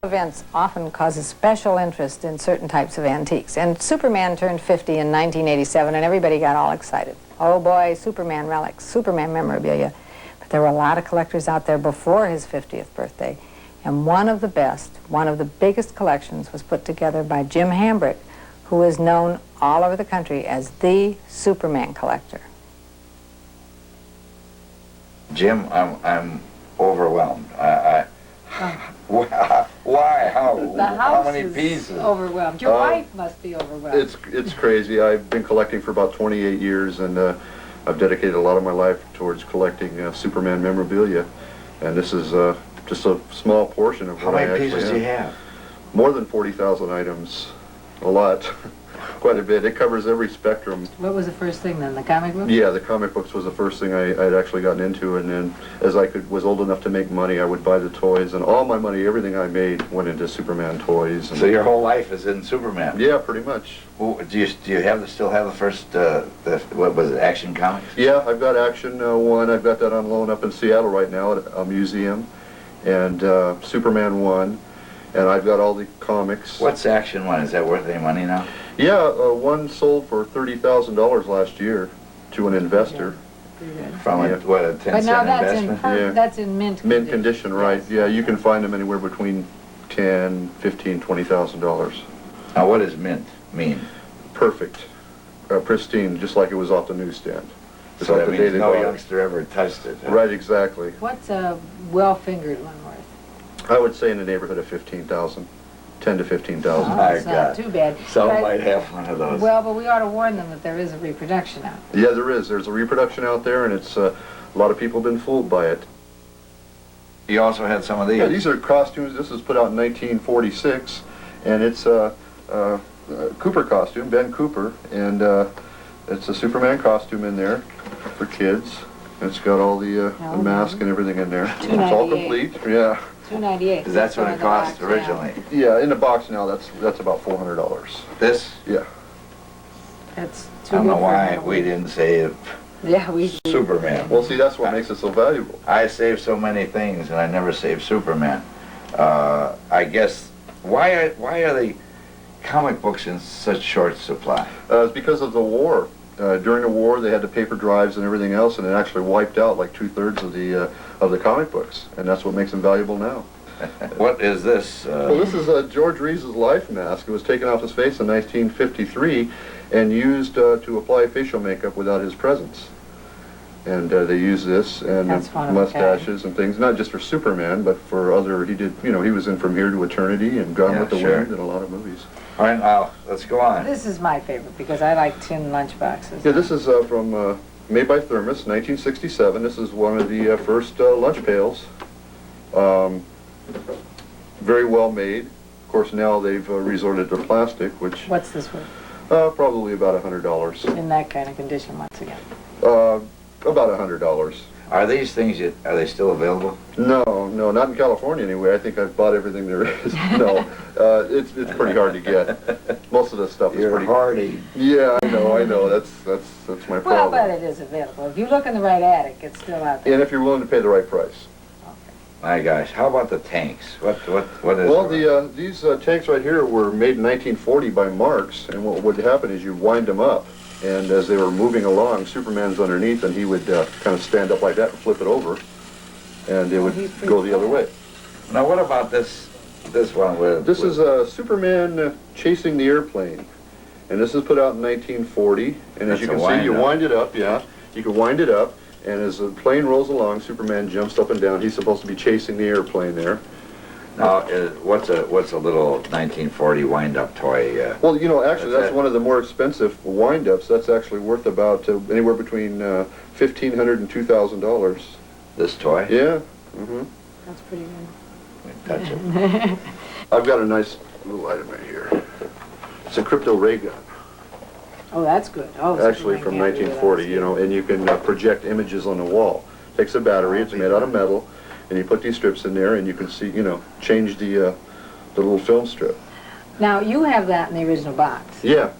Events often causes special interest in certain types of antiques. And Superman turned 50 in 1987, and everybody got all excited. Oh boy, Superman relics, Superman memorabilia. But there were a lot of collectors out there before his 50th birthday. And one of the best, one of the biggest collections was put together by Jim Hambrick, who is known all over the country as the Superman collector. Jim, I'm overwhelmed. Why? How many pieces? Overwhelmed. Your wife must be overwhelmed. It's crazy. I've been collecting for about 28 years, and I've dedicated a lot of my life towards collecting Superman memorabilia, and this is just a small portion of what I actually have. How many pieces do you have? More than 40,000 items. A lot. Quite a bit. It covers every spectrum. What was the first thing then, the comic books? Yeah, the comic books was the first thing I'd actually gotten into, and then as I was old enough to make money, I would buy the toys, and all my money, everything I made, went into Superman toys. And so your whole life is in Superman? Yeah, pretty much. Well, do you still have the first, what was it, Action Comics? Yeah, I've got Action 1. I've got that on loan up in Seattle right now at a museum, and Superman 1, and I've got all the comics. What's Action 1? Is that worth any money now? Yeah, one sold for $30,000 last year to an investor. From a 10-cent but now that's investment? that's in mint condition. Mint condition, right. Yes. Yeah, you can find them anywhere between $10,000, $15,000, $20,000. Now what does mint mean? Perfect. Pristine, just like it was off the newsstand. Just So like that the day means they no bought it. youngster ever touched it. Huh? Right, exactly. What's a well-fingered one worth? I would say in the neighborhood of 15,000. 10 to 15,000. Oh, My that's not God. too bad. Someone But might have one of those. well, but we ought to warn them that there is a reproduction out there. Yeah, there is. There's a reproduction out there, and it's a lot of people have been fooled by it. You also had some of these? Yeah, these are costumes. This was put out in 1946, and it's a Cooper costume, Ben Cooper, and it's a Superman costume in there for kids. It's got all the mask and everything in there. It's all complete. Yeah. $298. Because that's what it cost originally. Yeah, in the box now, that's about $400. This? Yeah. That's I too don't know good for why Halloween. we didn't save Yeah, we Superman. Well, see, that's what makes it so valuable. I saved so many things, and I never saved Superman. I guess, why are the comic books in such short supply? It's because of the war. During the war, they had the paper drives and everything else, and it actually wiped out like 2/3 of the comic books, and that's what makes them valuable now. What is this? Well, this is George Reeves' life mask. It was taken off his face in 1953 and used to apply facial makeup without his presence. And they used this and That's one of a mustaches and things, not just for Superman, but for other. He did, he was in From Here to Eternity and Gone with the sure. Wind and a lot of movies. All right, now, let's go on. This is my favorite because I like tin lunch boxes. Yeah, this is from made by Thermos, 1967. This is one of the first lunch pails. Very well made. Of course, now they've resorted to plastic, which What's this worth? probably about $100. In that kind of condition once again. About $100. Are these things, are they still available? No, not in California anyway. I think I've bought everything there is. No, it's pretty hard to get. Most of the stuff is You're pretty hardy. Yeah, I know. That's my problem. Well, but it is available. If you look in the right attic, it's still out there. And if you're willing to pay the right price. My gosh, how about the tanks? What is Well, these tanks right here were made in 1940 by Marx, and what would happen is you wind them up, and as they were moving along, Superman's underneath, and he would kind of stand up like that and flip it over, and it would go the other way. Now, what about this one with... This is Superman chasing the airplane, and this is put out in 1940, and as you can see, you wind it up, you can wind it up, and as the plane rolls along, Superman jumps up and down. He's supposed to be chasing the airplane there. Now, what's a little 1940 wind-up toy? Well, actually, that's one of the more expensive wind-ups. That's actually worth about anywhere between $1,500 and $2,000. This toy? Yeah. That's pretty good. Touch it. I've got a nice little item right here. It's a crypto ray gun. Oh, that's good. Oh, Actually from 1940, and you can project images on the wall. Takes a battery, it's made out of metal, and you put these strips in there, and you can see, change the little film strip. Now, you have that in the original box. Yeah,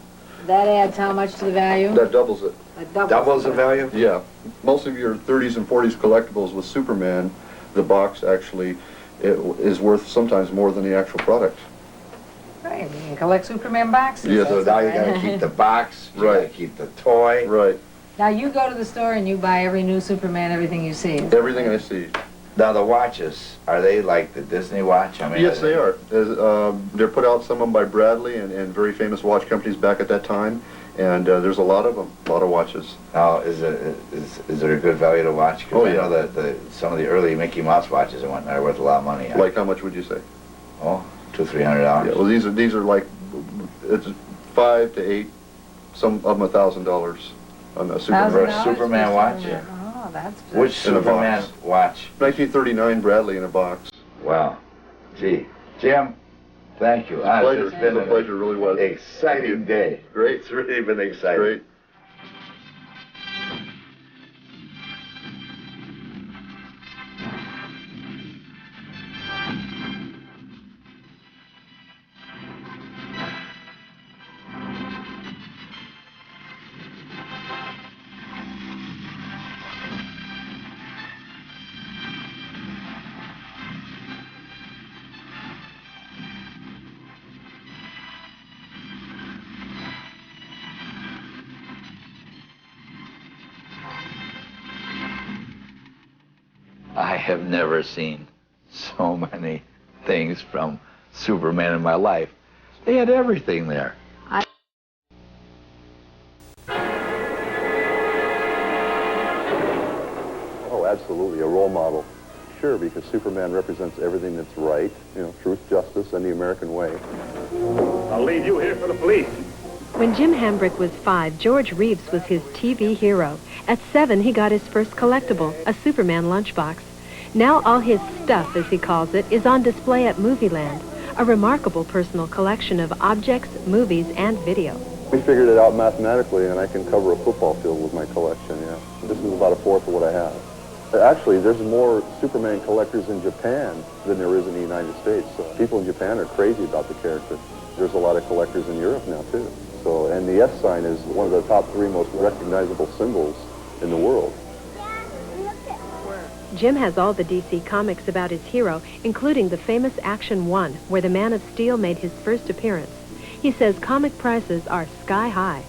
That adds how much to the value? that doubles it. That Doubles the value? Yeah, most of your 30s and 40s collectibles with Superman, the box actually it is worth sometimes more than the actual product. Right, you can collect Superman boxes. Yes, So now you gotta keep the box, you gotta Right. keep the toy. Right. Now you go to the store and you buy every new Superman, everything you see. Everything I see. Now the watches, are they like the Disney watch? I mean, Yes, they are. They're put out, some of them by Bradley and very famous watch companies back at that time. And there's a lot of them, a lot of watches. Now, is it a good value to watch? 'Cause Oh, I yeah. know that some of the early Mickey Mouse watches and whatnot are worth a lot of money. Like how much would you say? Oh, $200-300. Yeah, well, these are like, it's 5 to 8, some of them $1,000 on a Superman. For a Superman watch? Yeah. Oh, that's Which In a Superman box. watch? 1939 Bradley in a box. Wow. Gee. Jim, thank you. Pleasure. It's been It's a pleasure, really was. an exciting day. Great. It's really been exciting. Great. I have never seen so many things from Superman in my life. They had everything there. Oh, absolutely, a role model. Sure, because Superman represents everything that's right, you know, truth, justice, and the American way. I'll leave you here for the police. When Jim Hambrick was 5, George Reeves was his TV hero. At 7, he got his first collectible, a Superman lunchbox. Now all his stuff, as he calls it, is on display at Movieland, a remarkable personal collection of objects, movies, and video. We figured it out mathematically, and I can cover a football field with my collection, yeah. This is about a fourth of what I have. Actually, there's more Superman collectors in Japan than there is in the United States. So people in Japan are crazy about the character. There's a lot of collectors in Europe now, too. So, and the S sign is one of the top 3 most recognizable symbols in the world. Jim has all the DC comics about his hero, including the famous Action 1, where the Man of Steel made his first appearance. He says comic prices are sky high.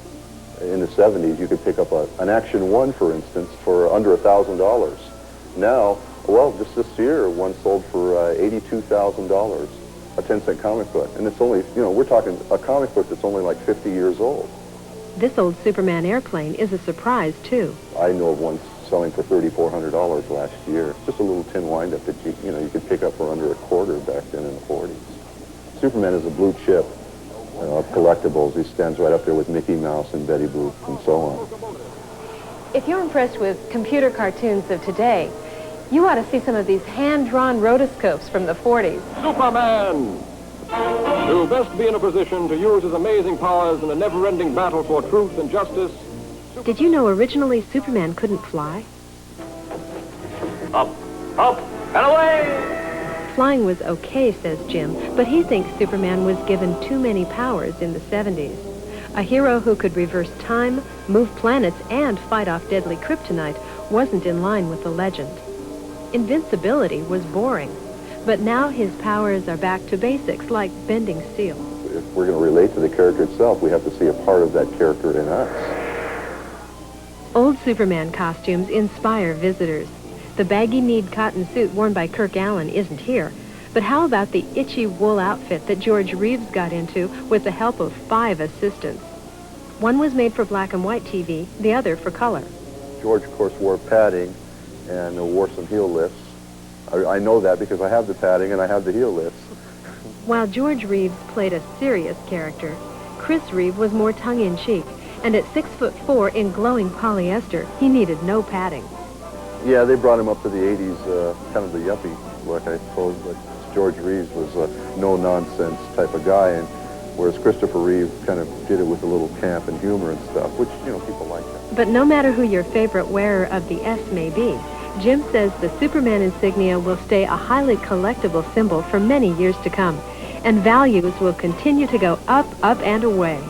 In the 70s, you could pick up an Action 1, for instance, for under $1,000. Now, well, just this year, one sold for $82,000, a 10-cent comic book. And it's only, you know, we're talking a comic book that's only like 50 years old. This old Superman airplane is a surprise, too. I know of one selling for $3,400 last year. Just a little tin wind-up that you could pick up for under $250 back then in the 40s. Superman is a blue chip of collectibles. He stands right up there with Mickey Mouse and Betty Boop and so on. If you're impressed with computer cartoons of today, you ought to see some of these hand-drawn rotoscopes from the 40s. Superman! To best be in a position to use his amazing powers in a never-ending battle for truth and justice. Did you know originally Superman couldn't fly? Up, up, and away! Flying was okay, says Jim, but he thinks Superman was given too many powers in the 70s. A hero who could reverse time, move planets, and fight off deadly kryptonite wasn't in line with the legend. Invincibility was boring, but now his powers are back to basics like bending steel. If we're going to relate to the character itself, we have to see a part of that character in us. Old Superman costumes inspire visitors. The baggy-kneed cotton suit worn by Kirk Allen isn't here, but how about the itchy wool outfit that George Reeves got into with the help of 5 assistants? One was made for black and white TV, the other for color. George, of course, wore padding and wore some heel lifts. I know that because I have the padding and I have the heel lifts. While George Reeves played a serious character, Chris Reeve was more tongue-in-cheek, and at 6'4" in glowing polyester, he needed no padding. Yeah, they brought him up to the 80s, kind of the yuppie look, I suppose, but George Reeves was a no-nonsense type of guy, and whereas Christopher Reeve kind of did it with a little camp and humor and stuff, which, you know, people like that. But no matter who your favorite wearer of the S may be, Jim says the Superman insignia will stay a highly collectible symbol for many years to come, and values will continue to go up, up, and away.